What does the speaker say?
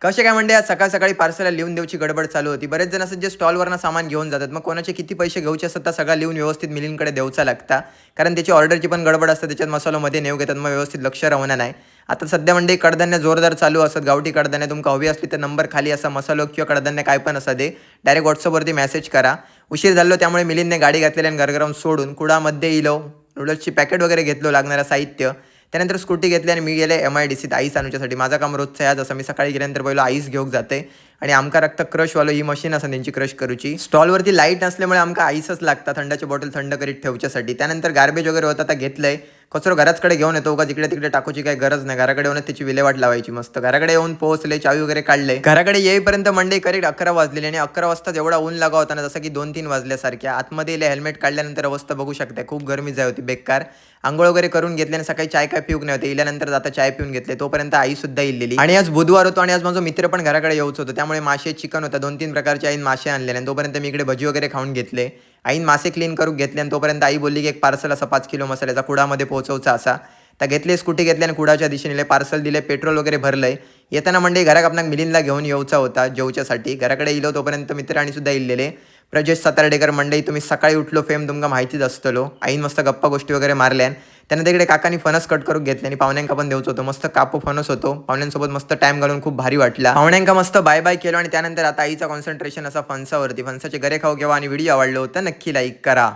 कसे काय म्हणजे आज सकाळ सकाळी पार्सलला लिहून देऊची गडबड चालू होती. बरेच जण असं जे स्टॉलवरनं सामान घेऊन जातात. मग कोणाचे किती पैसे घ्यायचे असतात तर सगळं लिहून व्यवस्थित मिलिंदकडे द्यायचा लागता. कारण त्याची ऑर्डरची पण गडबड असते. त्याच्यात मसालोमध्ये नेऊ घेतात. मग व्यवस्थित लक्ष राहणार नाही. आता सध्या म्हणजे कडधान्य जोरदार चालू असतात. गावठी कडधान्य तुमका हवी असली तर नंबर खाली असा मसालो किंवा कडधान्य काय पण असं दे. डायरेक्ट WhatsAppवरती मेसेज करा. उशीर झालो त्यामुळे मिलिंदने गाडी घातलेली आणि गरगरम सोडून कुडामध्ये इलो. नूडल्सची पॅकेट वगैरे घेतलो लागणारं साहित्य. त्यानंतर स्कूटी घेतली आणि मी गेले MIDCत आईस आणण्यासाठी. माझा काम रोजचं आहे जसं मी सकाळी गेल्यानंतर पहिलं आईस घेऊन जाते आणि आमका रक्त क्रशवालं ही मशीन असं त्यांची क्रश करूची. स्टॉलवरती लाईट नसल्यामुळे आमका आईसच लागतात थंडाची बॉटल थंड करीत ठेवच्यासाठी. त्यानंतर गार्बेज वगैरे होता आता घेतलंय. कचरो घराचकडे घेऊन येतो का जिकडे तिकडे टाकूची काही गरज नाही. घराकडे येऊन त्याची विल्हेवाट लावायची मस्त. घराकडे येऊन पोहोचले, चावी वगैरे काढले. घराकडे येईपर्यंत मंडई करेक्ट 11 वाजलेली आणि 11 वाजता एवढा ऊन लागा होता ना जसं की 2-3 वाजल्यासारख्या. आतमध्ये येले हेल्मेट काढल्यानंतर अवस्था बघू शकता. खूप गरमी जाय होती बेकार. अंघोळ वगैरे करून घेतले आणि सकाळी चाय काय पिऊक नाही होते. इल्यानंतर जाता चाय पिऊन घेतले. तोपर्यंत आई सुद्धा इलेली आणि आज बुधवार होतो आणि आज माझा मित्र पण घराकडे येऊच होतो. त्यामुळे मासे चिकन होता. 2-3 प्रकारचे आईन मासे आणले आणि तोपर्यंत मी इकडे भजी वगैरे खाऊन घेतले. आईन मासे क्लीन करून घेतले आणि तोपर्यंत आई बोलली की एक पार्सल असा 5 किलो मसाल्याचा कुडामध्ये पोहोचवचा असा. तर घेतले स्कूटी घेतली आणि कुडाच्या दिशेने पार्सल दिले. पेट्रोल वगैरे भरलंय. येताना म्हणजे घरात आपणाक मिलिंदला घेऊन येऊचा होता जेवच्यासाठी. घराकडे इलो तोपर्यंत मित्र आणि सुद्धा इलेले. प्रजेश सातार्डेकर मंडई तुम्ही सकाळी उठलो फेम तुमका माहितीच असतलो. आईन मस्त गप्पा गोष्टी वगैरे मारल्या. त्यानंतर इकडे काकांनी फणस कट करून घेतले आणि पाहुण्यांका पण द्यायचं होतं. मस्त कापू फणस होतो. पाहुण्यांसोबत मस्त टाइम घालून खूप भारी वाटला. पाहुण्यांका मस्त बाय बाय केलो आणि त्यानंतर आता आईचा कॉन्सन्ट्रेशन असा फणसावरती. फणसाचे गरे खाऊ घेवा आणि व्हिडिओ आवडलो तर नक्की लाईक करा.